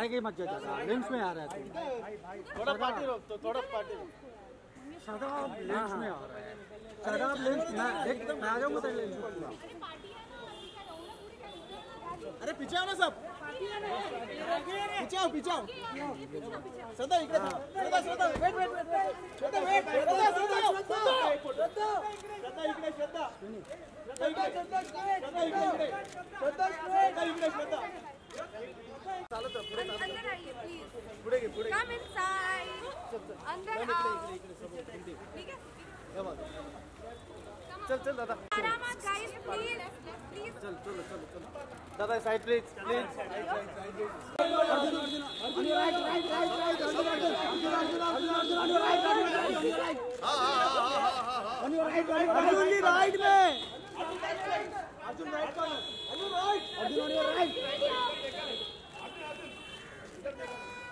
आएंगे मत जा, लेंस में आ रहा है, थोड़ा पार्टी रोक, तो थोड़ा पार्टी रोक। शादाब लेंस में आ रहा है, शादाब लेंस में मैं आ जाऊंगा तेरे लेंस में। अरे पीछे आओ ना सब, पीछे आओ श्रद्धा इकडे, श्रद्धा वेट श्रद्धा अंदर आइए प्लीज, कम इनसाइड, अंदर आओ, ठीक है? चल दादा, आराम गाइस, प्लीज चल दादा साइड प्लीज राइट में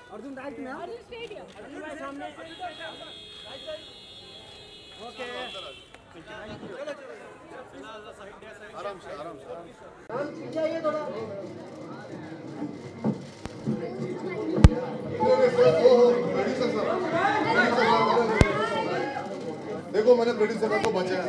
अर्जुन राइट में ओके आराम से चाहिए थोड़ा देखो मैंने प्रोड्यूसर को बचाया।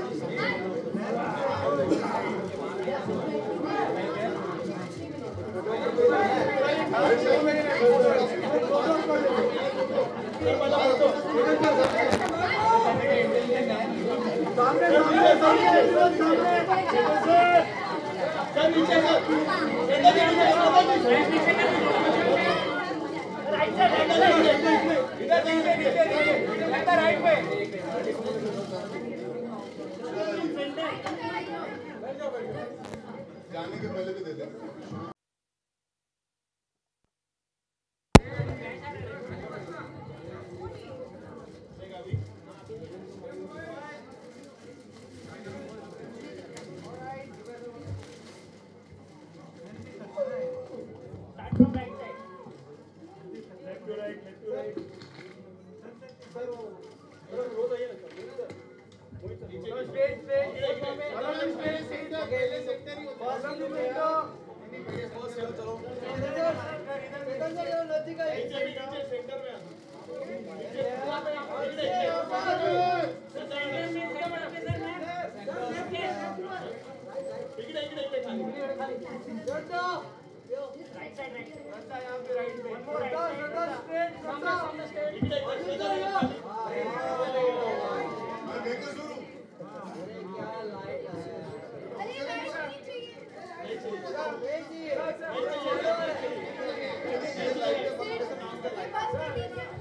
जाने के पहले भी दे दे।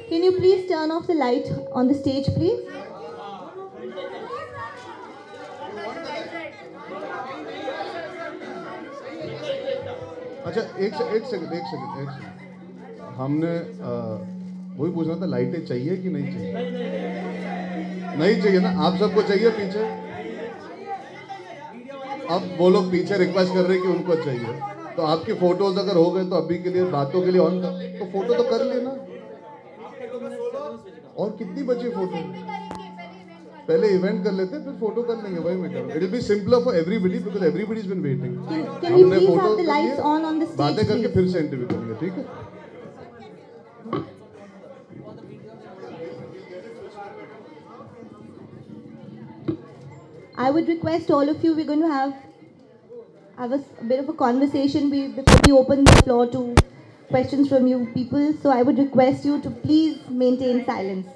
Can you please turn off the light on the stage, please? अच्छा एक सेकंड हमने वही पूछना था, लाइटें चाहिए कि नहीं चाहिए? नहीं चाहिए ना, आप सबको चाहिए पीछे? अब वो लोग पीछे रिक्वेस्ट कर रहे हैं कि उनको चाहिए, तो आपकी फोटोज अगर हो गए तो अभी के लिए बातों के लिए ऑन तो फोटो तो कर लेना। और कितनी बची फोटो? पहले इवेंट कर लेते हैं फिर फोटो कर लेंगे, वही मैं कर रहा हूं। It will be simpler for everybody because everybody has been waiting. हमने फोटो बातें करके फिर से इंटरव्यू करेंगे, ठीक है? I would request all of you, we're going to have a bit of a conversation before we open the floor to questions from you people. So I would request you to please maintain silence.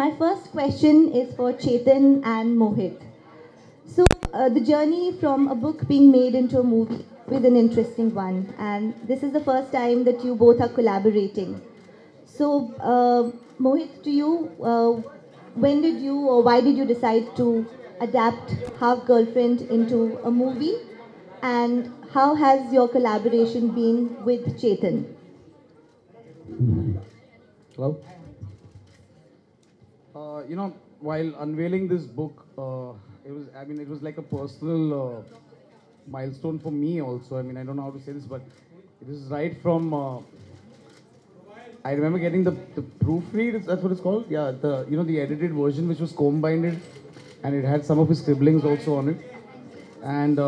My first question is for Chetan and Mohit. So the journey from a book being made into a movie is an interesting one, and this is the first time that you both are collaborating. So Mohit, to you, when did you or why did you decide to adapt Half Girlfriend into a movie, and how has your collaboration been with Chetan? Hello. While unveiling this book, it was like a personal milestone for me also. I mean, I don't know how to say this, but it is right from. I remember getting the proofread. That's what it's called. Yeah, the edited version, which was comb-binded, and it had some of his scribblings also on it. And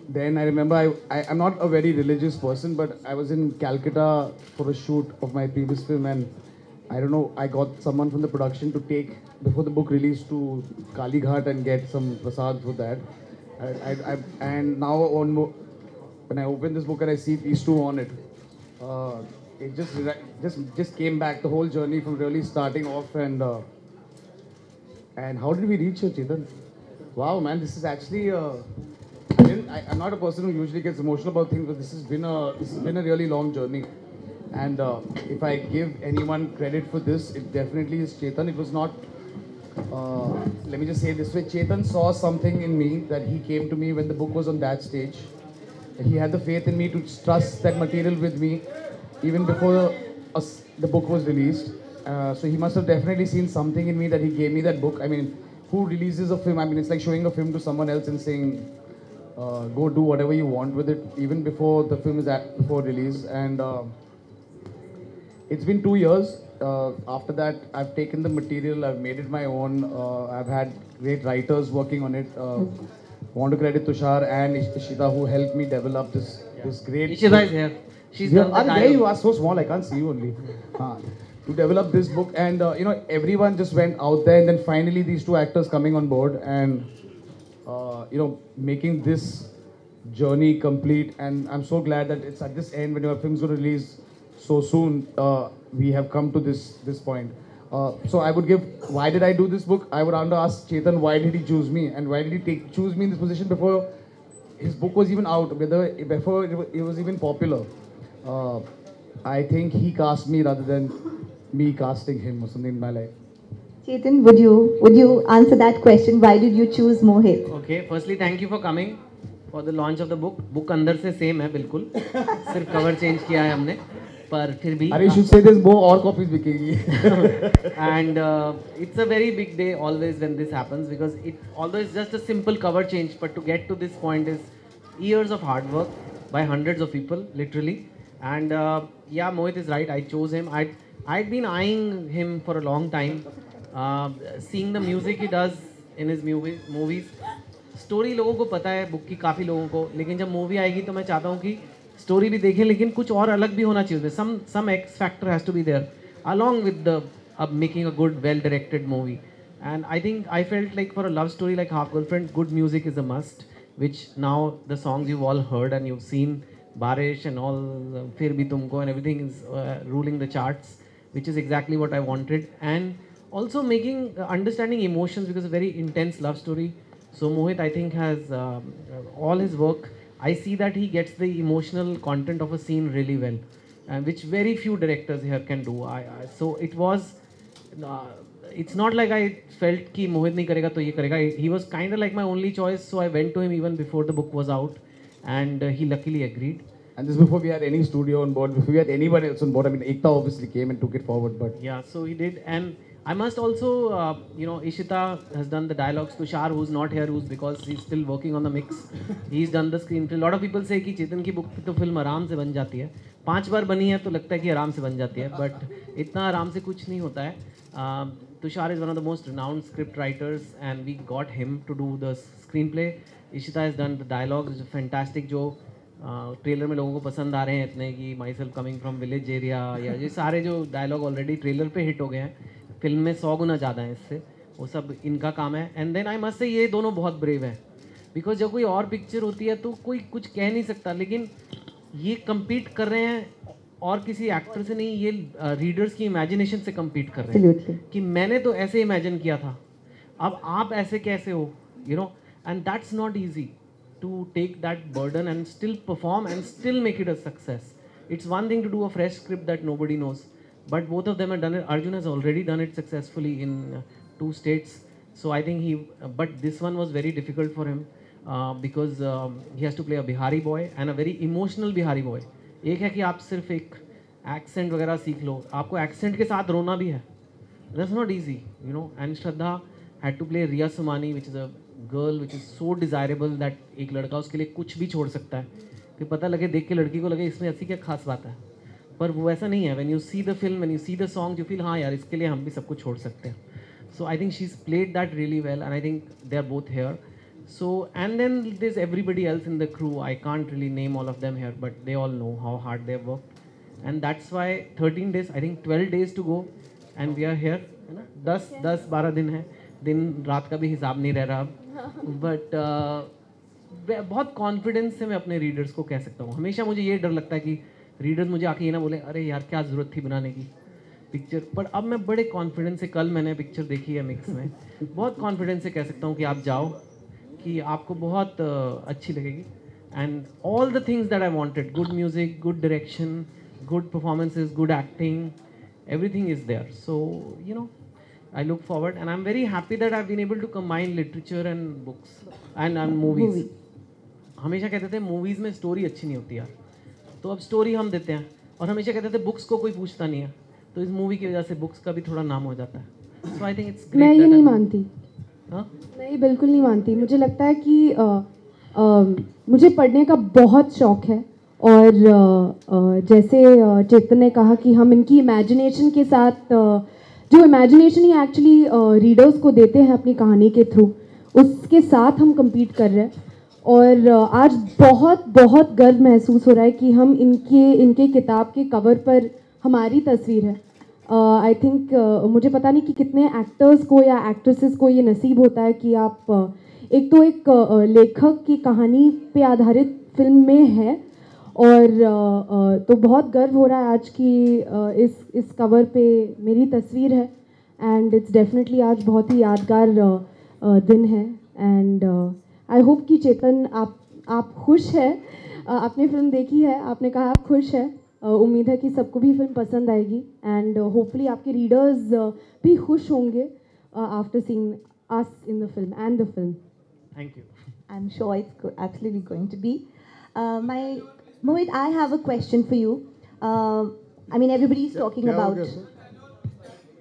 then I remember I'm not a very religious person, but I was in Calcutta for a shoot of my previous film, and I don't know, I got someone from the production to take, before the book released, to Kali Ghat and get some prasad for that. And now when I open this book and I see these two on it, it just came back, the whole journey from really starting off. And how did we reach here, Chetan? Wow, man, this is actually I'm not a person who usually gets emotional about things, but this has been a really long journey. And if I give anyone credit for this, it definitely is Chetan. It was not, let me just say it this way, Chetan saw something in me that he came to me when the book was on that stage. He had the faith in me to trust that material with me even before the book was released. So he must have definitely seen something in me that he gave me that book. I mean, who releases a film? I mean, it's like showing a film to someone else and saying, go do whatever you want with it, even before the film is before release. And it's been 2 years. After that, I've taken the material, I've made it my own. I've had great writers working on it. Want to credit Tushar and Ishita, who helped me develop this great. Ishita is here. She's here. done the There you are, so small, I can't see you only. To develop this book, and everyone just went out there, and then finally these two actors coming on board, and making this journey complete. And I'm so glad that it's at this end, when your film's going to release so soon, we have come to this point. So I would give, why did I do this book? I would want to ask Chetan, why did he choose me, and why did he choose me in this position before his book was even out, before it was even popular. I think he cast me rather than me casting him or something in my life. Chetan, would you answer that question? Why did you choose Mohit? Okay, firstly, thank you for coming for the launch of the book. Book अंदर से same है बिल्कुल, सिर्फ cover change किया है हमने, पर फिर भी. You should say there's more copies बिकेगी. And it's a very big day always when this happens, because although it's just a simple cover change, but to get to this point is years of hard work by hundreds of people, literally. And yeah, Mohit is right. I chose him. I'd been eyeing him for a long time. Seeing the music he does in his movies. Story लोगों को पता है book की, काफ़ी लोगों को, लेकिन जब मूवी आएगी तो मैं चाहता हूँ कि स्टोरी भी देखें, लेकिन कुछ और अलग भी होना चाहिए. Some X factor has to be there along with the making a good, well directed movie. And I think I felt like for a love story like Half Girlfriend, good music is a must, which now the songs you've all heard and you've seen, Barish and all, Fir Bhi Tumko and everything is ruling the charts, which is exactly what I wanted. And also making, understanding emotions, because a very intense love story. So Mohit, I think, has all his work, I see that he gets the emotional content of a scene really well, and which very few directors here can do. So it was, it's not like I felt कि Mohit नहीं करेगा तो ये करेगा. He was kind of like my only choice, so I went to him even before the book was out, and he luckily agreed. And this before we had any studio on board, before we had anybody else on board. I mean, Ekta obviously came and took it forward, but yeah, so he did. And I must also, Ishita has done the dialogues. Tushar, who's not here, because he's still working on the mix. He's done the screenplay. A lot of people say कि चेतन की book तो film आराम से बन जाती है. 5 बार बनी है तो लगता है कि आराम से बन जाती है, but इतना आराम से कुछ नहीं होता है. Tushar is one of the most renowned script writers, and we got him to do the screenplay. Ishita has done the dialogues, which is fantastic, जो ट्रेलर में लोगों को पसंद आ रहे हैं इतने कि my self coming from village area, या ये सारे जो डायलॉग ऑलरेडी ट्रेलर पे हिट हो गए हैं, फिल्म में 100 गुना ज़्यादा है इससे, वो सब इनका काम है. And then I must say ये दोनों बहुत ब्रेव हैं, बिकॉज जब कोई और पिक्चर होती है तो कोई कुछ कह नहीं सकता, लेकिन ये कम्पीट कर रहे हैं और किसी एक्टर से नहीं, ये रीडर्स की इमेजिनेशन से कम्पीट कर रहे हैं कि मैंने तो ऐसे इमेजिन किया था, अब आप ऐसे कैसे हो, and that's not easy to take that burden and still perform and still make it a success. It's one thing to do a fresh script that nobody knows, but both of them have done it. Arjun has already done it successfully in 2 states. So I think but this one was very difficult for him because he has to play a Bihari boy and a very emotional Bihari boy. एक है कि आप सिर्फ एक accent वगैरह सीख लो, आपको accent के साथ रोना भी है, That's not easy, you know. And Shraddha had to play Riya Somani, which is a girl which is so desirable that एक लड़का उसके लिए कुछ भी छोड़ सकता है कि पता लगे देख के लड़की को लगे इसमें ऐसी क्या खास बात है, पर वो ऐसा नहीं है. When you see the film, when you see the song, you feel हाँ यार इसके लिए हम भी सब कुछ छोड़ सकते हैं. So I think she's played that really well, and I think they are both here. So and then there's everybody else in the crew. I can't really name all of them here, but they all know how hard they've worked, and that's why 13 days, I think 12 days to go, and we are here. है ना, 10-12 दिन है, दिन रात का भी हिसाब नहीं रह रहा अब. बट बहुत कॉन्फिडेंस से मैं अपने रीडर्स को कह सकता हूँ. हमेशा मुझे ये डर लगता है कि रीडर्स मुझे आके ये ना बोले अरे यार क्या ज़रूरत थी बनाने की पिक्चर, पर अब मैं बड़े कॉन्फिडेंस से, कल मैंने पिक्चर देखी है मिक्स में, बहुत कॉन्फिडेंस से कह सकता हूँ कि आप जाओ, कि आपको बहुत अच्छी लगेगी. And all the things that I wanted, good music, good direction, good performances, good acting, everything is there. So you know, I look forward, and I'm very happy that I've been able to combine literature and books and movies. हमेशा कहते थे movies में story अच्छी नहीं होती यार, तो अब स्टोरी हम देते हैं, और हमेशा कहते थे बुक्स को कोई पूछता नहीं है, तो इस मूवी की वजह से बुक्स का भी थोड़ा नाम हो जाता है. So I think it's great. मैं ये नहीं मानती. हाँ, नहीं, बिल्कुल नहीं मानती. मुझे लगता है कि मुझे पढ़ने का बहुत शौक है, और जैसे चेतन ने कहा कि हम इनकी इमेजिनेशन के साथ, जो इमेजिनेशन ही एक्चुअली रीडर्स को देते हैं अपनी कहानी के थ्रू, उसके साथ हम compete कर रहे हैं. और आज बहुत बहुत गर्व महसूस हो रहा है कि हम इनके किताब के कवर पर हमारी तस्वीर है. आई थिंक मुझे पता नहीं कि कितने एक्टर्स को या एक्ट्रेसेस को ये नसीब होता है कि आप एक तो एक लेखक की कहानी पे आधारित फिल्म में है, और तो बहुत गर्व हो रहा है आज की इस कवर पे मेरी तस्वीर है. एंड इट्स डेफिनेटली आज बहुत ही यादगार दिन है. एंड आई होप कि चेतन आप खुश है, आपने फिल्म देखी है, आपने कहा आप खुश है. उम्मीद है कि सबको भी फिल्म पसंद आएगी, एंड होपफुली आपके रीडर्स भी खुश होंगे after seeing us in the film and the film. Thank you. I'm sure it's absolutely going to be. Mohit, I have a question for you. I mean, everybody is talking about.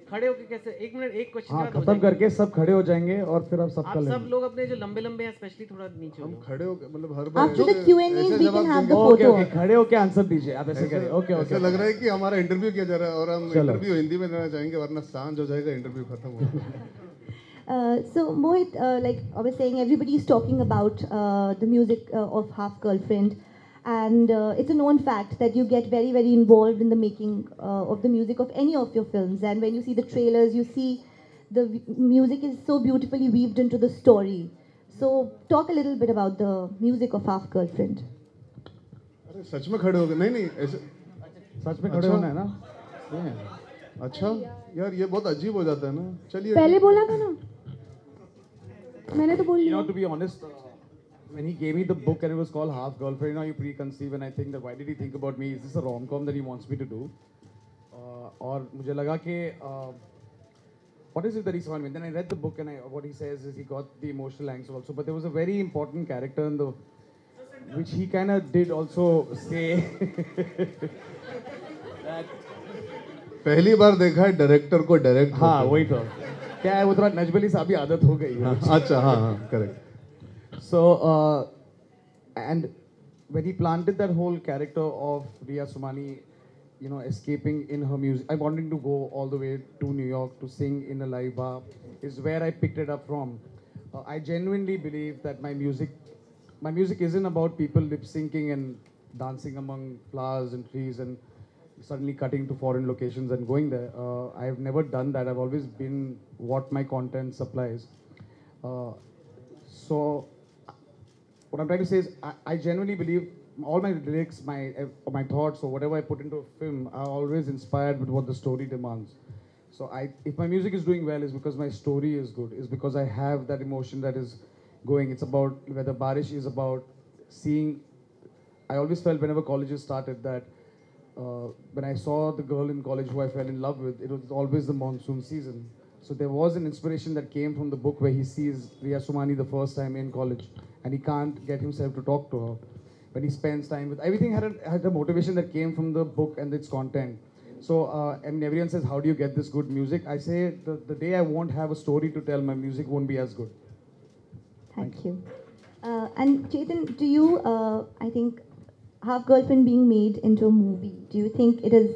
खड़े होके कैसे, एक minute, एक question हाँ, खत्म करके सब खड़े हो जाएंगे और फिर आप सबका आप लेंगे. सब लोग अपने जो लंबे लंबे हैं स्पेशली थोड़ा नीचे हो. हम खड़े होके मतलब हर बार After the Q&A, we can have the okay photo. Okay, खड़े होके आंसर दीजिए. आप ऐसे करिए. ओके ऐसा ओके. लग रहा है कि हमारा इंटरव्यू किया जा रहा है और हम इंटरव्यू हिंदी में देना चाहेंगे, वरना सांझ हो जाएगा, इंटरव्यू खत्म हो जाएगा. So Mohit, like I was saying, everybody is talking about the music of Half Girlfriend, and it's a known fact that you get very, very involved in the making of the music of any of your films. And when you see the trailers, you see the music is so beautifully weaved into the story. So talk a little bit about the music of Half Girlfriend. अरे सच में खड़े हो गए? नहीं नहीं ऐसे सच में खड़े होना है ना. अच्छा यार, ये बहुत अजीब हो जाता है ना. चलिए, पहले बोला था ना, मैंने तो बोल You लिया. know, to be honest, when he gave me the book and it was called Half Girlfriend, you know, you preconceive, and I think that why did he think about me? Is this a rom-com that he wants me to do? और मुझे लगा कि what is it that he saw in me? Then I read the book, and what he says is he got the emotional angst also, but there was a very important character in the which he kind of did also say that पहली बार देखा है director को direct. हाँ वही तो क्या है, वो थोड़ा नजबली साहब की आदत हो गई है. अच्छा, हाँ हाँ, correct. So, and when he planted that whole character of Riya Somani, you know, escaping in her music, I wanted to go all the way to New York to sing in a live bar, is where I picked it up from. I genuinely believe that my music isn't about people lip syncing and dancing among flowers and trees and suddenly cutting to foreign locations and going there. I have never done that. I've always been what my content supplies. So what I'm trying to say is I genuinely believe all my lyrics, my thoughts, or whatever I put into a film are always inspired with what the story demands. So if my music is doing well, it's because my story is good. It's because I have that emotion that is going. It's about whether Barish is about seeing. I always felt whenever colleges started that when I saw the girl in college who I fell in love with, it was always the monsoon season. So there was an inspiration that came from the book where he sees Riya Somani the first time in college and he can't get himself to talk to her. When he spends time with everything had a motivation that came from the book and its content. So, and everyone says, how do you get this good music? I say, the day I won't have a story to tell, my music won't be as good. Thank you. And Chetan, do you, I think, Half Girlfriend being made into a movie, do you think it is,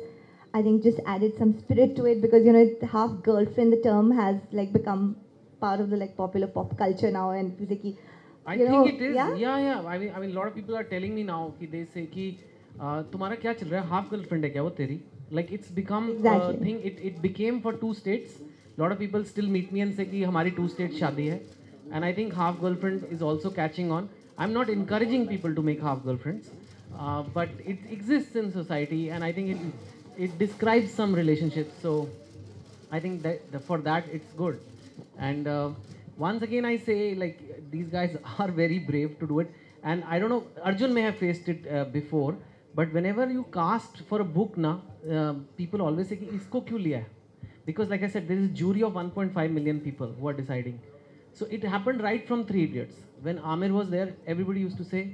I think, just added some spirit to it? Because, you know, Half Girlfriend, the term has like become part of the like popular pop culture now, and I think it is. Yeah. I mean, a lot of people are telling me now कि they say कि तुम्हारा क्या चल रहा है? Half girlfriend है क्या वो तेरी? Like it's become a thing. It became for 2 states. A lot of people still meet me and say कि हमारी 2 states शादी है. And I think Half Girlfriend is also catching on. I'm not encouraging people to make half girlfriends, but it exists in society, and I think it describes some relationships. So I think that for that it's good. And once again I say, like, these guys are very brave to do it. And I don't know, Arjun may have faced it before, but whenever you cast for a book na, people always say कि इसको क्यों लिया है? Because like I said, there is a jury of 1.5 million people who are deciding. So it happened right from 3 Idiots. When Amir was there, everybody used to say,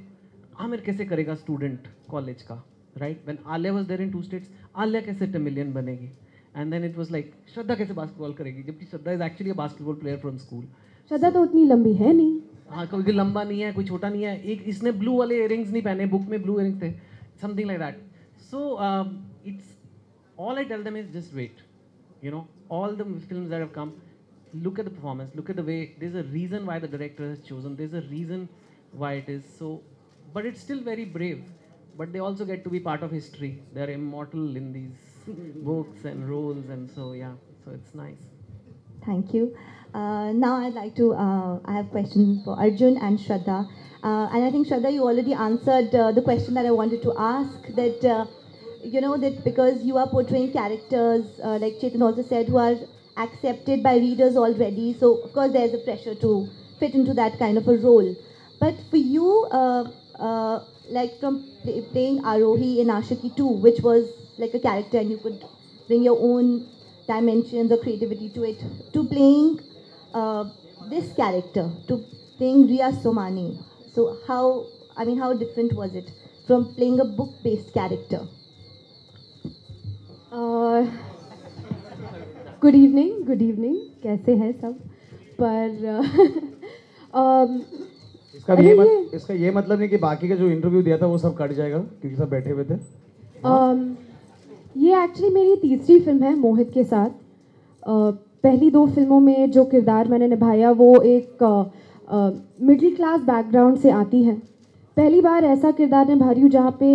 Amir कैसे करेगा student college का, right? When Alia was there in 2 states, Alia कैसे Tamilian बनेगी? And then it was like, Shraddha कैसे basketball करेगी? जबकि Shraddha is actually a basketball player from school. श्रद्धा तो उतनी लंबी है नहीं. हाँ, कोई लंबा नहीं है, कोई छोटा नहीं है. एक इसने blue वाले earrings नहीं पहने, book में blue earrings थे, something like that. So it's all I tell them is just wait. You know, all the films that have come, look at the performance, look at the way. There's a reason why the director has chosen. There's a reason why it is so. But it's still very brave. But they also get to be part of history. They're immortal in these books and roles, and so yeah. So it's nice. Thank you. Now I'd like to. I have questions for Arjun and Shraddha. And I think, Shraddha, you already answered the question that I wanted to ask. That you know that because you are portraying characters, like Chetan also said, who are accepted by readers already. So of course there's a pressure to fit into that kind of a role. But for you, like from playing Arohi in Ashiki 2, which was like a character and you could bring your own dimensions or creativity to it, to playing this character, to playing Riya Somani. So how different was it from playing a book-based character? Good evening कैसे हैं सब. पर इसका ये मतलब नहीं कि बाकी का जो इंटरव्यू दिया था वो सब कट जाएगा क्योंकि सब बैठे हुए थे. ये एक्चुअली मेरी तीसरी फिल्म है मोहित के साथ. पहली 2 फिल्मों में जो किरदार मैंने निभाया वो एक मिडिल क्लास बैकग्राउंड से आती है. पहली बार ऐसा किरदार निभा रही हूँ जहाँ पे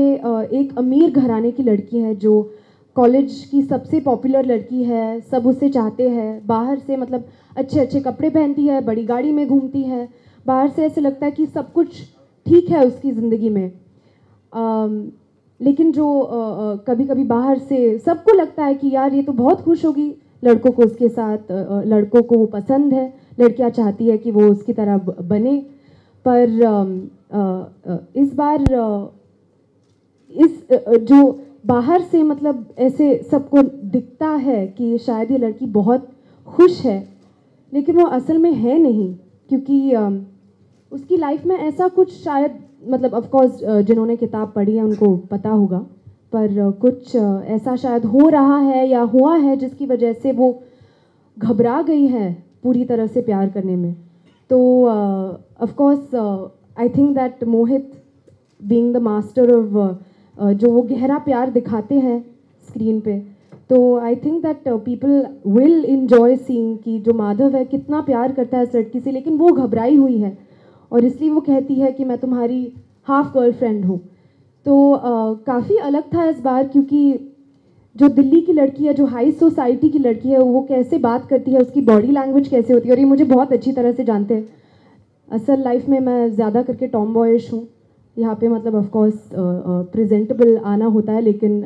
एक अमीर घराने की लड़की है जो कॉलेज की सबसे पॉपुलर लड़की है, सब उसे चाहते हैं. बाहर से मतलब अच्छे अच्छे कपड़े पहनती है, बड़ी गाड़ी में घूमती है. बाहर से ऐसे लगता है कि सब कुछ ठीक है उसकी ज़िंदगी में. लेकिन जो कभी कभी बाहर से सबको लगता है कि यार ये तो बहुत खुश होगी, लड़कों को उसके साथ, लड़कों को वो पसंद है, लड़कियां चाहती है कि वो उसकी तरह बने. पर इस बार इस जो बाहर से मतलब ऐसे सबको दिखता है कि शायद ये लड़की बहुत खुश है, लेकिन वो असल में है नहीं. क्योंकि उसकी लाइफ में ऐसा कुछ शायद मतलब ऑफ कोर्स जिन्होंने किताब पढ़ी है उनको पता होगा, पर कुछ ऐसा शायद हो रहा है या हुआ है जिसकी वजह से वो घबरा गई है पूरी तरह से प्यार करने में. तो of course I think that Mohit being the master of जो वो गहरा प्यार दिखाते हैं स्क्रीन पे, तो I think that people will enjoy seeing कि जो माधव है कितना प्यार करता है इस लड़की से, लेकिन वो घबराई हुई है और इसलिए वो कहती है कि मैं तुम्हारी हाफ गर्लफ्रेंड हूँ. तो काफ़ी अलग था इस बार, क्योंकि जो दिल्ली की लड़की है, जो हाई सोसाइटी की लड़की है, वो कैसे बात करती है, उसकी बॉडी लैंग्वेज कैसे होती है, और ये मुझे बहुत अच्छी तरह से जानते हैं. असल लाइफ में मैं ज़्यादा करके टॉम बॉयश हूँ. यहाँ पे मतलब ऑफ कोर्स प्रेजेंटेबल आना होता है, लेकिन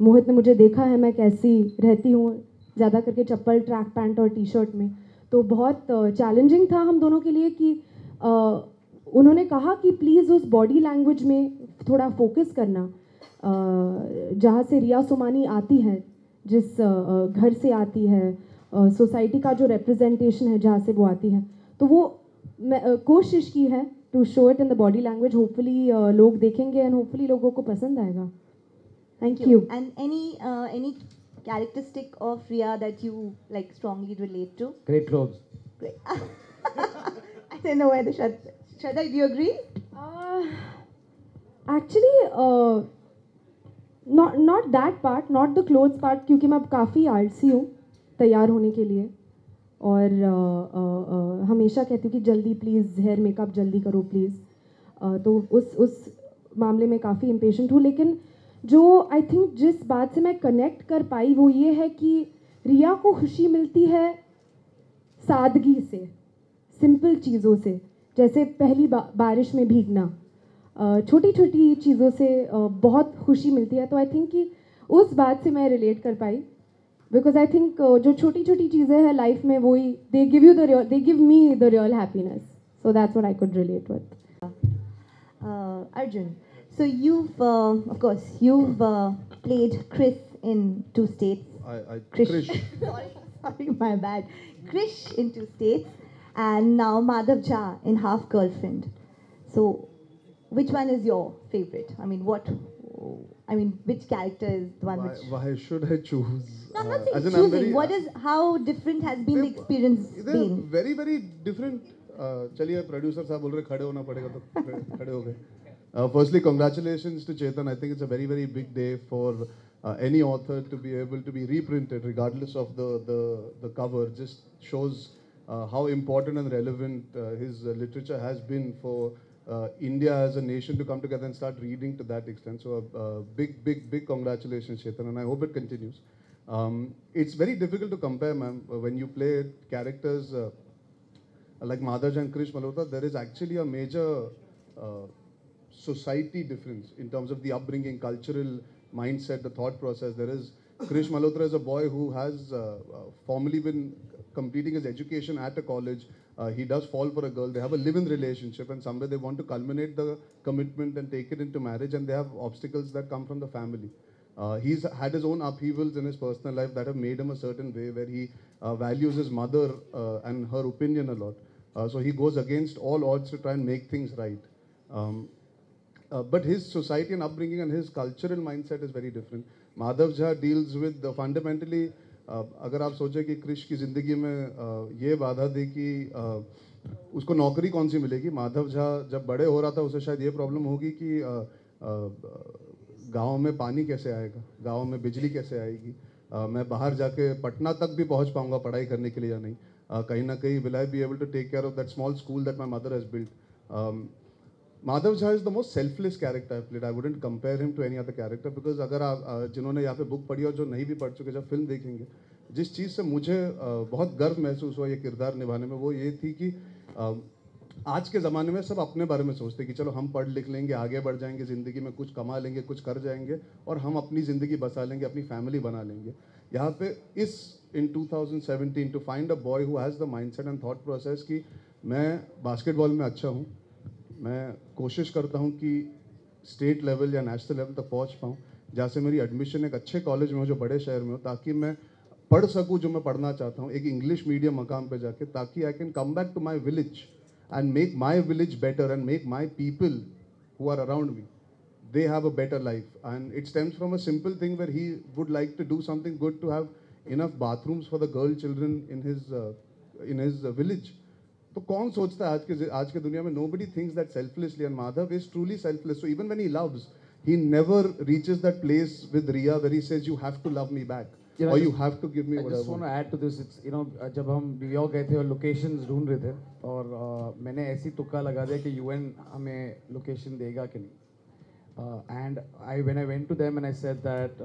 मोहित ने मुझे देखा है मैं कैसी रहती हूँ, ज़्यादा करके चप्पल, ट्रैक पैंट और टी शर्ट में. तो बहुत चैलेंजिंग था हम दोनों के लिए कि उन्होंने कहा कि प्लीज़ उस बॉडी लैंग्वेज में थोड़ा फोकस करना, जहाँ से रिया सोमानी आती है, जिस घर से आती है, सोसाइटी का जो रिप्रेजेंटेशन है जहाँ से वो आती है. तो वो कोशिश की है to show it in the body language. Hopefully लोग देखेंगे एंड होपफुली लोगों को पसंद आएगा. Thank you. And any characteristic of Ria that you like strongly relate to? Great clothes. Great. I don't know whether Shraddha, do you agree? Actually, not that part, not the clothes part, क्योंकि मैं अब काफ़ी आलसी हूँ तैयार होने के लिए और हमेशा कहती हूँ कि जल्दी प्लीज़ हेयर मेकअप जल्दी करो प्लीज़, तो उस मामले में काफ़ी इम्पेशेंट हूँ. लेकिन जो आई थिंक जिस बात से मैं कनेक्ट कर पाई वो ये है कि रिया को खुशी मिलती है सादगी से, सिंपल चीज़ों से, जैसे पहली बारिश में भीगना, छोटी छोटी चीज़ों से बहुत खुशी मिलती है. तो आई थिंक कि उस बात से मैं रिलेट कर पाई, बिकॉज आई थिंक जो छोटी छोटी चीज़ें हैं लाइफ में वही they give me the real happiness. So that's what I could relate with. Arjun, so of course, you've played Chris in Two States. Krish. Sorry, my bad. Krish in Two States, and now Madhav Jha in Half Girlfriend. So, which one is your favorite? I mean, which character is the one which? Why should I choose? No, I'm not saying as in choosing. How different has been the experience been? Very, very different. चलिए producer साहब बोल रहे खड़े होना पड़ेगा तो खड़े हो गए. Firstly, congratulations to Chetan. I think it's a very, very big day for any author to be able to be reprinted, regardless of the cover. Just shows how important and relevant his literature has been for India as a nation to come together and start reading to that extent. So big congratulations, Chetan, and I hope it continues. It's very difficult to compare, ma'am. When you play characters like Madhav and Krish Malhotra, there is actually a major society difference in terms of the upbringing, cultural mindset, the thought process. There is Krish Malhotra is a boy who has formerly been completing his education at a college. He does fall for a girl. They have a live-in relationship, and somewhere they want to culminate the commitment and take it into marriage, and they have obstacles that come from the family. He's had his own upheavals in his personal life that have made him a certain way, where he values his mother and her opinion a lot. So he goes against all odds to try and make things right. But his society and upbringing and his cultural mindset is very different. Madhav Jha deals with fundamentally, अगर आप सोचे कि कृष की ज़िंदगी में ये बाधा दी कि उसको नौकरी कौन सी मिलेगी, माधव झा जब बड़े हो रहा था उसे शायद ये प्रॉब्लम होगी कि गांव में पानी कैसे आएगा, गांव में बिजली कैसे आएगी, मैं बाहर जाके पटना तक भी पहुंच पाऊंगा पढ़ाई करने के लिए या नहीं, कहीं ना कहीं will I be able to take care of that small school that my mother has built. Madhav Jha is the most selfless character I've played. I wouldn't compare him to any other character because अगर आप जिन्होंने यहाँ पे book पढ़ी और जो नहीं भी पढ़ चुके जब फिल्म देखेंगे, जिस चीज़ से मुझे बहुत गर्व महसूस हुआ ये किरदार निभाने में वो ये थी कि आज के ज़माने में सब अपने बारे में सोचते कि चलो हम पढ़ लिख लेंगे, आगे बढ़ जाएंगे, ज़िंदगी में कुछ कमा लेंगे, कुछ कर जाएंगे और हम अपनी ज़िंदगी बसा लेंगे, अपनी फैमिली बना लेंगे. यहाँ पे इस in 2017 to find a boy who has the mindset and thought process कि मैं बास्केटबॉल में अच्छा हूँ, मैं कोशिश करता हूँ कि स्टेट लेवल या नेशनल लेवल तक पहुँच पाऊँ, जहाँ से मेरी एडमिशन एक अच्छे कॉलेज में हो जो बड़े शहर में हो, ताकि मैं पढ़ सकूँ जो मैं पढ़ना चाहता हूँ, एक इंग्लिश मीडियम मकाम पे जाके, ताकि I can come back to my village and make my village better and make my people who are around me, they have a better life. And it stems from a simple thing where he would like to do something good to have enough bathrooms for the girl children in his village. तो कौन सोचता है आज के दुनिया में, nobody thinks that selflessly, and Madhav is truly selfless. So even when he loves, he never reaches that place with Riya where he says you have to love me back. Or you have to give me whatever. I just want to add to this. It's, जब हम New York गए थे और locations ढूंढ रहे थे और मैंने ऐसी तुक्का लगा दिया कि यूएन हमें लोकेशन देगा कि नहीं. And when I went to them and I said that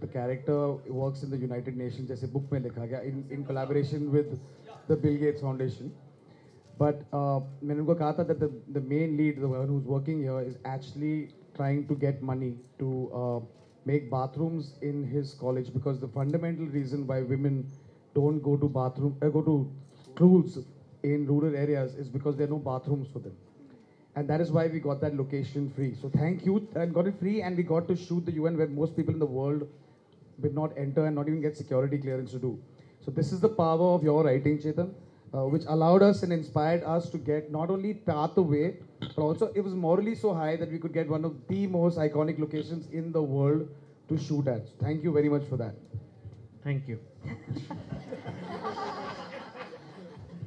the character works in the United Nations, जैसे बुक में लिखा गया, in collaboration with the Bill Gates Foundation. But मैंने उनको कहा था that the main lead, the one who's working here, is actually trying to get money to make bathrooms in his college, because the fundamental reason why women don't go to schools in rural areas is because there are no bathrooms for them, and that is why we got that location free. So thank you, and got it free, and we got to shoot the UN where most people in the world will not enter and not even get security clearance to do. So this is the power of your writing, Chetan, which allowed us and inspired us to get not only path away, but also it was morally so high that we could get one of the most iconic locations in the world to shoot at. Thank you very much for that. Thank you.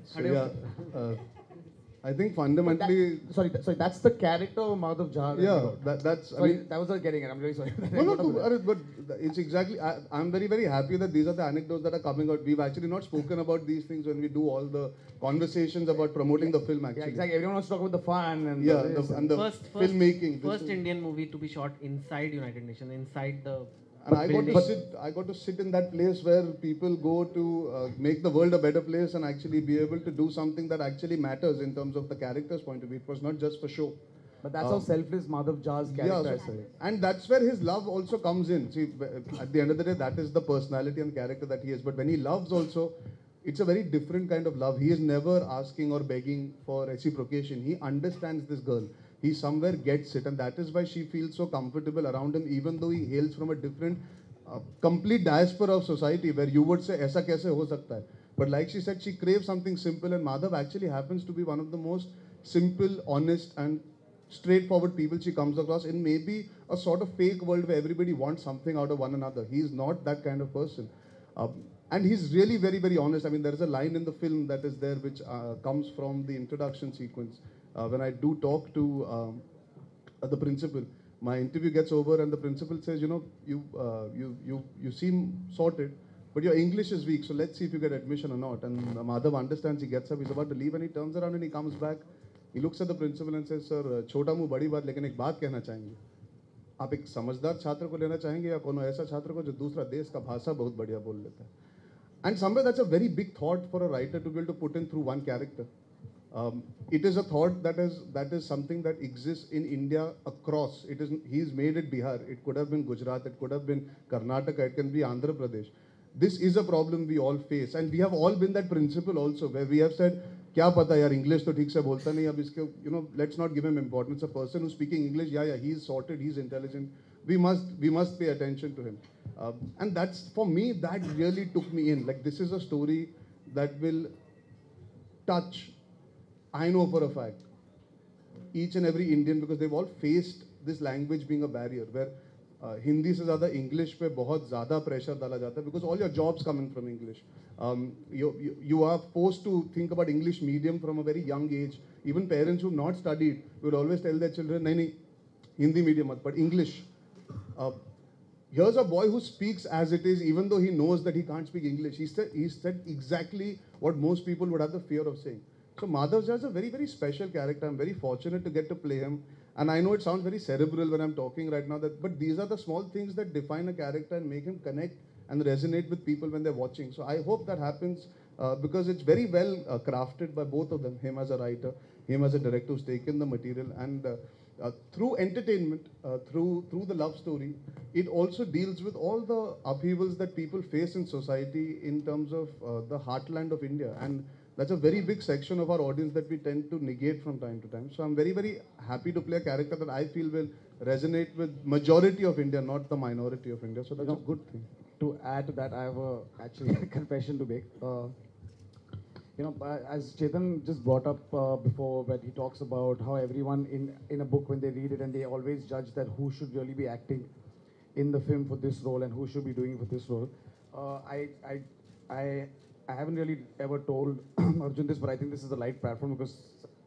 So yeah, I think fundamentally, Sorry, that's the character of Madhav Jha. yeah, that's. Sorry, I mean, that was not getting it. I'm really sorry. but it's exactly. I'm very, very happy that these are the anecdotes that are coming out. We've actually not spoken about these things when we do all the conversations about promoting the film. Actually, Yeah, exactly. Everyone wants to talk about the fun and Yeah, this and the First filmmaking. First Indian movie to be shot inside United Nations, inside the And I got building. to sit. I got to sit in that place where people go to make the world a better place and actually be able to do something that actually matters in terms of the character's point of view. It was not just for show. But that's how selfless Madhav Jha's character is. so- and that's where his love also comes in. See, at the end of the day, that is the personality and character that he is. But when he loves also, it's a very different kind of love. He is never asking or begging for reciprocation. He understands this girl. He somewhere gets it, and that is why she feels so comfortable around him, even though he hails from a different, complete diaspora of society, where you would say, "Aisa kaise ho sakta hai?" But like she said, she craves something simple, and Madhav actually happens to be one of the most simple, honest, and straightforward people she comes across in maybe a sort of fake world where everybody wants something out of one another. He is not that kind of person. And he's really very, very honest. I mean, there is a line in the film that is there which comes from the introduction sequence. When I do talk to the principal, my interview gets over and the principal says, you know, you seem sorted, but your English is weak, so let's see if you get admission or not. And Madhav understands, he gets up, he's about to leave, and he turns around and he comes back. He looks at the principal and says, sir, छोटा मुंह बड़ी बात, लेकिन एक बात कहना चाहेंगे. आप एक समझदार छात्र को लेना चाहेंगे या कोनो ऐसा छात्र को जो दूसरा देश का भाषा बहुत बढ़िया बोल लेता है. And somewhere that's a very big thought for a writer to be able to put in through one character. It is a thought that is something that exists in India across. He's made it Bihar. It could have been Gujarat. It could have been Karnataka. It can be Andhra Pradesh. This is a problem we all face, and we have all been that principle also, where we have said, क्या पता यार English तो ठीक से बोलता नहीं, अब इसके, you know, let's not give him importance. A person who's speaking English, yeah, he's sorted, he's intelligent. We must pay attention to him. And that's, for me, that really took me in. Like, this is a story that will touch, I know for a fact, each and every Indian, because they've all faced this language being a barrier, where Hindi से ज़्यादा English पे बहुत ज़्यादा pressure डाला जाता है, because all your jobs coming from English. You are forced to think about English medium from a very young age. Even parents who have not studied would always tell their children, नहीं Hindi medium मत, but English. Here's a boy who speaks as it is, even though he knows that he can't speak English. He said exactly what most people would have the fear of saying. So Madhav Jha is a very, very special character. I'm very fortunate to get to play him. And I know it sounds very cerebral when I'm talking right now, but these are the small things that define a character and make him connect and resonate with people when they're watching. So I hope that happens because it's very well crafted by both of them, him as a writer, him as a director who's taken the material. And through entertainment, through the love story, it also deals with all the upheavals that people face in society in terms of the heartland of India. And that's a very big section of our audience that we tend to negate from time to time. So I'm very, very happy to play a character that I feel will resonate with majority of India, not the minority of India. So that's a good thing. To add to that, I have actually a confession to make. As Chetan just brought up before, when he talks about how everyone in a book, when they read it, and they always judge that who should really be acting in the film for this role and who should be doing for this role. I haven't really ever told Arjun this, but I think this is the right platform, because